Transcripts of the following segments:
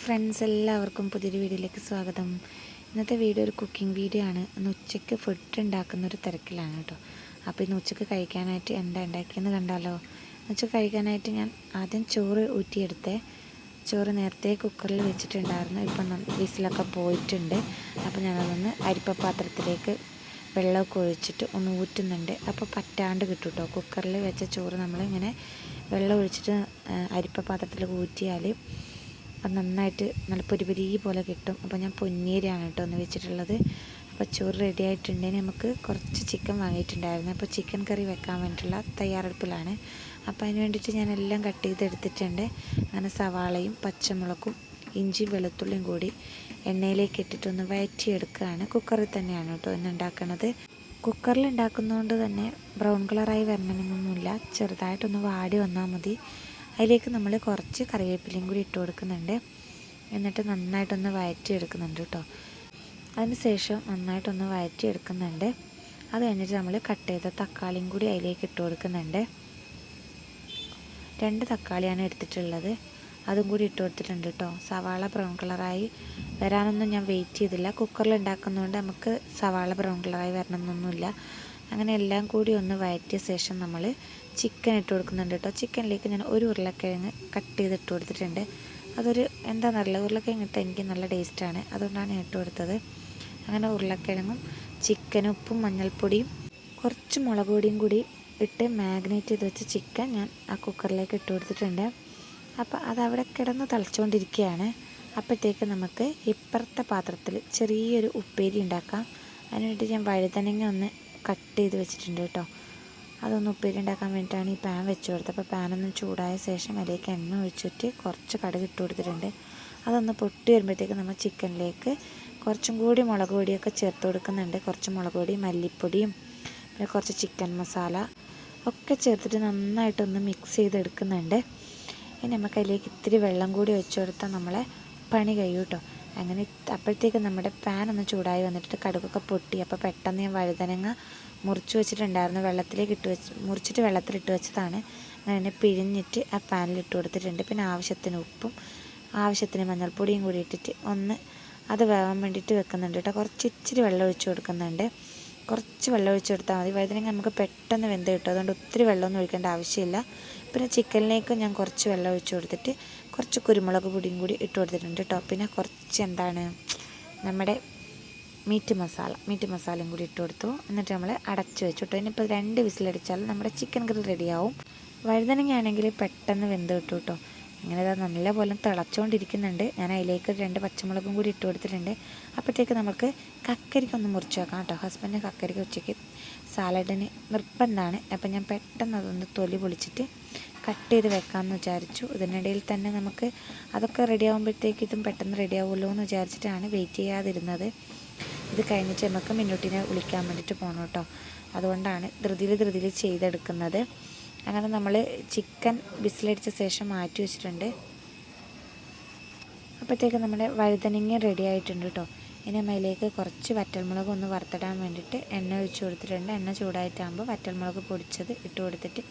Friends, എല്ലാവർക്കും പുതിയൊരു വീഡിയോയിലേക്ക് സ്വാഗതം. ഇന്നത്തെ വീഡിയോ ഒരു കുക്കിംഗ് വീഡിയോ ആണ്. ഇന്ന് ഉച്ചയ്ക്ക് ഫുഡ് ഉണ്ടാക്കുന്ന ഒരു തിരക്കിലാണ് കേട്ടോ. അപ്പോൾ ഇന്ന് ഉച്ചയ്ക്ക് കഴിക്കാനായിട്ട് എന്താ ഉണ്ടാക്കിയെന്ന് കണ്ടാലോ. ഉച്ചയ്ക്ക് കഴിക്കാനായിട്ട് ഞാൻ ആദ്യം ചോറ് ഊറ്റിയെടുത്തേ. ചോറ് നേരത്തെ കുക്കറിൽ വെച്ചിട്ടുണ്ടായിരുന്നു. ഇപ്പം വിസിലൊക്കെ പോയിട്ടുണ്ട്. അപ്പോൾ ഞാനതൊന്ന് അരിപ്പ പാത്രത്തിലേക്ക് വെള്ളമൊക്കെ ഒഴിച്ചിട്ട് ഒന്ന് ഊറ്റുന്നുണ്ട്. അപ്പോൾ പറ്റാണ്ട് കിട്ടും കേട്ടോ. കുക്കറിൽ വെച്ച ചോറ് നമ്മളിങ്ങനെ വെള്ളം ഒഴിച്ചിട്ട് അരിപ്പ പാത്രത്തിൽ ഊറ്റിയാൽ അത് നന്നായിട്ട് നല്ല പൊരി പോലെ കിട്ടും. അപ്പോൾ ഞാൻ പൊന്നീരയാണ് കേട്ടോ ഒന്ന് വെച്ചിട്ടുള്ളത്. അപ്പോൾ ചോറ് റെഡി ആയിട്ടുണ്ടെങ്കിൽ നമുക്ക് കുറച്ച് ചിക്കൻ വാങ്ങിയിട്ടുണ്ടായിരുന്നു. അപ്പോൾ ചിക്കൻ കറി വെക്കാൻ വേണ്ടിയിട്ടുള്ള തയ്യാറെടുപ്പിലാണ്. അപ്പോൾ അതിന് വേണ്ടിയിട്ട് ഞാൻ എല്ലാം കട്ട് ചെയ്തെടുത്തിട്ടുണ്ട്. അങ്ങനെ സവാളയും പച്ചമുളകും ഇഞ്ചിയും വെളുത്തുള്ളിയും കൂടി എണ്ണയിലേക്ക് ഇട്ടിട്ടൊന്ന് വഴറ്റിയെടുക്കുകയാണ്. കുക്കറിൽ തന്നെയാണ് കേട്ടോ ഇന്ന് ഉണ്ടാക്കുന്നത്. കുക്കറിൽ ഉണ്ടാക്കുന്നതുകൊണ്ട് തന്നെ ബ്രൗൺ കളറായി വരണമെന്നൊന്നുമില്ല, ചെറുതായിട്ടൊന്ന് വാടി വന്നാൽ മതി. അതിലേക്ക് നമ്മൾ കുറച്ച് കറിവേപ്പിലയും കൂടി ഇട്ട് കൊടുക്കുന്നുണ്ട്. എന്നിട്ട് നന്നായിട്ടൊന്ന് വഴറ്റിയെടുക്കുന്നുണ്ട് കേട്ടോ. അതിന് ശേഷം നന്നായിട്ടൊന്ന് വഴറ്റിയെടുക്കുന്നുണ്ട്. അത് കഴിഞ്ഞിട്ട് നമ്മൾ കട്ട് ചെയ്ത തക്കാളിയും കൂടി അതിലേക്ക് ഇട്ട് കൊടുക്കുന്നുണ്ട്. 2 തക്കാളിയാണ് എടുത്തിട്ടുള്ളത്, അതും കൂടി ഇട്ട് കൊടുത്തിട്ടുണ്ട് കേട്ടോ. സവാള ബ്രൗൺ കളറായി വരാനൊന്നും ഞാൻ വെയിറ്റ് ചെയ്തില്ല. കുക്കറിൽ ഉണ്ടാക്കുന്നതുകൊണ്ട് നമുക്ക് സവാള ബ്രൗൺ കളറായി വരണമെന്നൊന്നുമില്ല. അങ്ങനെ എല്ലാം കൂടി ഒന്ന് വഴറ്റിയ ശേഷം നമ്മൾ ചിക്കൻ ഇട്ട് കൊടുക്കുന്നുണ്ട് കേട്ടോ. ചിക്കനിലേക്ക് ഞാൻ ഒരു ഉരുളക്കിഴങ്ങ് കട്ട് ചെയ്ത് ഇട്ട് കൊടുത്തിട്ടുണ്ട്. അതൊരു എന്താണെന്നറിയില്ല, ഉരുളക്കിഴങ്ങ് ഇട്ട് എനിക്ക് നല്ല ടേസ്റ്റാണ്, അതുകൊണ്ടാണ് ഞാൻ ഇട്ട് കൊടുത്തത്. അങ്ങനെ ഉരുളക്കിഴങ്ങും ചിക്കനും ഉപ്പും മഞ്ഞൾപ്പൊടിയും കുറച്ച് മുളക് പൊടിയും കൂടി ഇട്ട് മാഗ്നേറ്റ് ചെയ്ത് വെച്ച ചിക്കൻ ഞാൻ ആ കുക്കറിലേക്ക് ഇട്ട് കൊടുത്തിട്ടുണ്ട്. അപ്പോൾ അതവിടെ കിടന്ന് തിളച്ചുകൊണ്ടിരിക്കുകയാണ്. അപ്പോഴത്തേക്ക് നമുക്ക് ഇപ്പുറത്തെ പാത്രത്തിൽ ചെറിയൊരു ഉപ്പേരി ഉണ്ടാക്കാം. അതിനുവേണ്ടി ഞാൻ വഴുതനങ്ങ ഒന്ന് കട്ട് ചെയ്ത് വെച്ചിട്ടുണ്ട് കേട്ടോ. അതൊന്ന് ഉപ്പേരി ഉണ്ടാക്കാൻ വേണ്ടിയിട്ടാണ് ഈ പാൻ വെച്ച് കൊടുത്തത്. അപ്പോൾ പാനൊന്ന് ചൂടായ ശേഷം അതിലേക്ക് എണ്ണ ഒഴിച്ചിട്ട് കുറച്ച് കടുക് ഇട്ട് കൊടുത്തിട്ടുണ്ട്. അതൊന്ന് പൊട്ടി വരുമ്പോഴത്തേക്ക് നമ്മൾ ചിക്കനിലേക്ക് കുറച്ചും കൂടി മുളക് പൊടിയൊക്കെ ചേർത്ത് കൊടുക്കുന്നുണ്ട്. കുറച്ച് മുളക് പൊടി, മല്ലിപ്പൊടിയും പിന്നെ കുറച്ച് ചിക്കൻ മസാല ഒക്കെ ചേർത്തിട്ട് നന്നായിട്ടൊന്ന് മിക്സ് ചെയ്തെടുക്കുന്നുണ്ട്. ഇനി നമുക്ക് അതിലേക്ക് ഇത്തിരി വെള്ളം കൂടി ഒഴിച്ച് കൊടുത്താൽ നമ്മളെ പണി കഴിയും കേട്ടോ. അങ്ങനെ അപ്പോഴത്തേക്ക് നമ്മുടെ പാൻ ഒന്ന് ചൂടായി വന്നിട്ട് കടുകൊക്കെ പൊട്ടി. അപ്പോൾ പെട്ടെന്ന് ഞാൻ വഴുതനങ്ങ മുറിച്ച് വെച്ചിട്ടുണ്ടായിരുന്നു, മുറിച്ചിട്ട് വെള്ളത്തിലിട്ട് വെച്ചതാണ്. അങ്ങനെ പിഴിഞ്ഞിട്ട് ആ പാനിലിട്ട് കൊടുത്തിട്ടുണ്ട്. പിന്നെ ആവശ്യത്തിന് ഉപ്പും ആവശ്യത്തിന് മഞ്ഞൾപ്പൊടിയും കൂടി ഇട്ടിട്ട് ഒന്ന് അത് വേവാൻ വേണ്ടിയിട്ട് വെക്കുന്നുണ്ട് കേട്ടോ. ഇച്ചിരി വെള്ളം ഒഴിച്ച് കൊടുക്കുന്നുണ്ട്. കുറച്ച് വെള്ളം ഒഴിച്ച് കൊടുത്താൽ മതി. വഴുതനങ്ങ നമുക്ക് പെട്ടെന്ന് വെന്ത് കിട്ടും, അതുകൊണ്ട് ഒത്തിരി വെള്ളമൊന്നും ഒഴിക്കേണ്ട ആവശ്യമില്ല. പിന്നെ ചിക്കനിലേക്ക് ഞാൻ കുറച്ച് വെള്ളം ഒഴിച്ച് കൊടുത്തിട്ട് കുറച്ച് കുരുമുളക് പൊടിയും കൂടി ഇട്ട് കൊടുത്തിട്ടുണ്ട് കേട്ടോ. പിന്നെ കുറച്ച് നമ്മുടെ മീറ്റ് മസാലയും കൂടി ഇട്ട് കൊടുത്തു. എന്നിട്ട് നമ്മൾ അടച്ച് വെച്ചു കേട്ടോ. ഇനിയിപ്പോൾ 2 വിസിലടിച്ചാൽ നമ്മുടെ ചിക്കൻ കറി റെഡിയാവും. വഴുതനങ്ങ ആണെങ്കിൽ പെട്ടെന്ന് വെന്ത് കിട്ടും കേട്ടോ. അങ്ങനെ അത് നല്ലപോലെ തിളച്ചുകൊണ്ടിരിക്കുന്നുണ്ട്. ഞാൻ അതിലേക്ക് 2 പച്ചമുളകും കൂടി ഇട്ട് കൊടുത്തിട്ടുണ്ട്. അപ്പോഴത്തേക്ക് നമുക്ക് കക്കരിക്കൊന്ന് മുറിച്ച് വെക്കാം കേട്ടോ. ഹസ്ബൻഡ് കക്കരിക്ക ഉച്ചയ്ക്ക് സാലഡിന് നിർബന്ധമാണ്. അപ്പം ഞാൻ പെട്ടെന്ന് അതൊന്ന് തൊലി പൊളിച്ചിട്ട് കട്ട് ചെയ്ത് വെക്കാമെന്ന് വിചാരിച്ചു. ഇതിനിടയിൽ തന്നെ നമുക്ക് അതൊക്കെ റെഡി ആകുമ്പോഴത്തേക്ക് ഇതും പെട്ടെന്ന് റെഡി ആവുമല്ലോ എന്ന് വിചാരിച്ചിട്ടാണ് വെയിറ്റ് ചെയ്യാതിരുന്നത്. ഇത് കഴിഞ്ഞിട്ട് നമുക്ക് മിന്നുട്ടിനെ വിളിക്കാൻ വേണ്ടിയിട്ട് പോകണം കേട്ടോ. അതുകൊണ്ടാണ് ധൃതിയിൽ ചെയ്തെടുക്കുന്നത്. അങ്ങനെ നമ്മൾ ചിക്കൻ വിസിലടിച്ച ശേഷം മാറ്റി വെച്ചിട്ടുണ്ട്. അപ്പോഴത്തേക്ക് നമ്മുടെ വഴുതനങ്ങ റെഡി ആയിട്ടുണ്ട് കേട്ടോ. ഇനി അതിലേക്ക് കുറച്ച് വറ്റൽമുളക് ഒന്ന് വറുത്തിടാൻ വേണ്ടിയിട്ട് എണ്ണ ഒഴിച്ച് കൊടുത്തിട്ടുണ്ട്. എണ്ണ ചൂടായിട്ടാകുമ്പോൾ വറ്റൽമുളക് പൊടിച്ചത് ഇട്ട് കൊടുത്തിട്ട്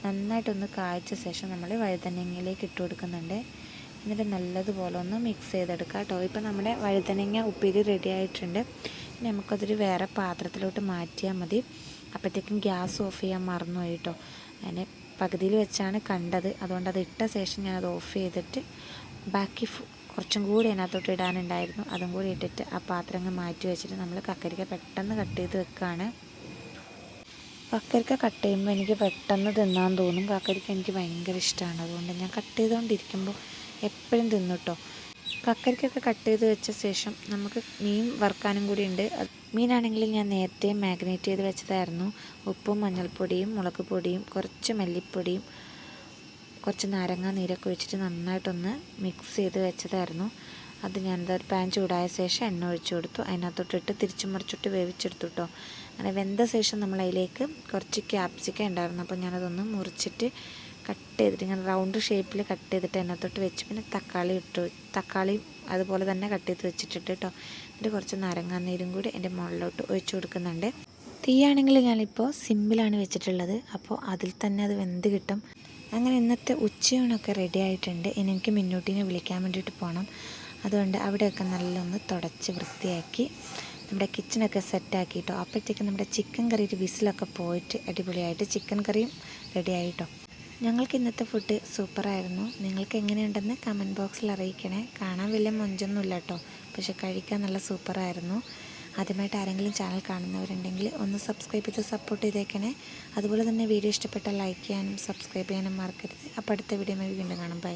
നന്നായിട്ടൊന്ന് കായ്ച്ച ശേഷം നമ്മൾ വഴുതനങ്ങയിലേക്ക് ഇട്ട് കൊടുക്കുന്നുണ്ട്. എന്നിട്ട് നല്ലതുപോലെ ഒന്ന് മിക്സ് ചെയ്തെടുക്കാം കേട്ടോ. ഇപ്പോൾ നമ്മുടെ വഴുതനങ്ങ ഉപ്പേരി റെഡി ആയിട്ടുണ്ട്. ഇനി നമുക്കതൊരു വേറെ പാത്രത്തിലോട്ട് മാറ്റിയാൽ മതി. അപ്പോഴത്തേക്കും ഗ്യാസ് ഓഫ് ചെയ്യാൻ മറന്നുപോയി കേട്ടോ. അതിനെ പകുതിയിൽ വെച്ചാണ് കണ്ടത്, അതുകൊണ്ട് അത് ഇട്ട ശേഷം ഞാനത് ഓഫ് ചെയ്തിട്ട് ബാക്കി കുറച്ചും കൂടി അതിനകത്തോട്ട് ഇടാനുണ്ടായിരുന്നു, അതും കൂടി ഇട്ടിട്ട് ആ പാത്രങ്ങൾ മാറ്റി വെച്ചിട്ട് നമ്മൾ കക്കരിക്ക പെട്ടെന്ന് കട്ട് ചെയ്ത് വെക്കുകയാണ്. കക്കരിക്ക കട്ട് ചെയ്യുമ്പോൾ എനിക്ക് പെട്ടെന്ന് തിന്നാൻ തോന്നും. കക്കരിക്ക എനിക്ക് ഭയങ്കര ഇഷ്ടമാണ്, അതുകൊണ്ട് ഞാൻ കട്ട് ചെയ്തുകൊണ്ടിരിക്കുമ്പോൾ എപ്പോഴും തിന്നു കേട്ടോ. കക്കരിക്കൊക്കെ കട്ട് ചെയ്ത് വെച്ച ശേഷം നമുക്ക് മീൻ വറുക്കാനും കൂടി ഉണ്ട്. മീനാണെങ്കിൽ ഞാൻ നേരത്തെ മാഗ്നേറ്റ് ചെയ്ത് വെച്ചതായിരുന്നു. ഉപ്പും മഞ്ഞൾപ്പൊടിയും മുളക് പൊടിയും കുറച്ച് മല്ലിപ്പൊടിയും കുറച്ച് നാരങ്ങ നീരൊക്കെ ഒഴിച്ചിട്ട് നന്നായിട്ടൊന്ന് മിക്സ് ചെയ്ത് വെച്ചതായിരുന്നു. അത് ഞാനതൊരു പാൻ ചൂടായ ശേഷം എണ്ണ ഒഴിച്ചു കൊടുത്തു. അതിനകത്തോട്ടിട്ട് തിരിച്ചു മറിച്ചിട്ട് വേവിച്ചെടുത്തു കേട്ടോ. അങ്ങനെ വെന്ത ശേഷം നമ്മൾ അതിലേക്ക് കുറച്ച് ക്യാപ്സിക്കം ഉണ്ടായിരുന്നു. അപ്പോൾ ഞാനതൊന്ന് മുറിച്ചിട്ട് കട്ട് ചെയ്തിട്ട് ഇങ്ങനെ റൗണ്ട് ഷേപ്പിൽ കട്ട് ചെയ്തിട്ട് അതിനകത്തോട്ട് വെച്ച് പിന്നെ തക്കാളി അതുപോലെ തന്നെ കട്ട് ചെയ്ത് വെച്ചിട്ടിട്ട് കേട്ടോ. എന്നിട്ട് കുറച്ച് നാരങ്ങാനീരും കൂടി എൻ്റെ മുകളിലോട്ട് ഒഴിച്ചു കൊടുക്കുന്നുണ്ട്. തീയാണെങ്കിൽ ഞാനിപ്പോൾ സിമ്പിളാണ് വെച്ചിട്ടുള്ളത്, അപ്പോൾ അതിൽ തന്നെ അത് വെന്ത് കിട്ടും. അങ്ങനെ ഇന്നത്തെ ഉച്ചയൂണൊക്കെ റെഡി ആയിട്ടുണ്ട്. ഇനി എനിക്ക് മിന്നൂട്ടിനെ വിളിക്കാൻ വേണ്ടിയിട്ട് പോകണം. അതുകൊണ്ട് അവിടെയൊക്കെ നല്ലൊന്ന് തുടച്ച് വൃത്തിയാക്കി നമ്മുടെ കിച്ചണൊക്കെ സെറ്റാക്കിയിട്ടോ. അപ്പോഴത്തേക്കും നമ്മുടെ ചിക്കൻ കറി ഒരു വിസിലൊക്കെ പോയിട്ട് അടിപൊളിയായിട്ട് ചിക്കൻ കറിയും റെഡി ആയിട്ടോ. ഞങ്ങൾക്ക് ഇന്നത്തെ ഫുഡ് സൂപ്പറായിരുന്നു. നിങ്ങൾക്ക് എങ്ങനെയുണ്ടെന്ന് കമൻറ്റ് ബോക്സിൽ അറിയിക്കണേ. കാണാൻ വലിയ മൊഞ്ചൊന്നുമില്ല കേട്ടോ, പക്ഷെ കഴിക്കാൻ നല്ല സൂപ്പറായിരുന്നു. ആദ്യമായിട്ട് ആരെങ്കിലും ചാനൽ കാണുന്നവരുണ്ടെങ്കിൽ ഒന്ന് സബ്സ്ക്രൈബ് ചെയ്ത് സപ്പോർട്ട് ചെയ്തേക്കണേ. അതുപോലെ തന്നെ വീഡിയോ ഇഷ്ടപ്പെട്ടാൽ ലൈക്ക് ചെയ്യാനും സബ്സ്ക്രൈബ് ചെയ്യാനും മറക്കരുത്. അപ്പോൾ അടുത്ത വീഡിയോ വീണ്ടും കാണാം. ബൈ.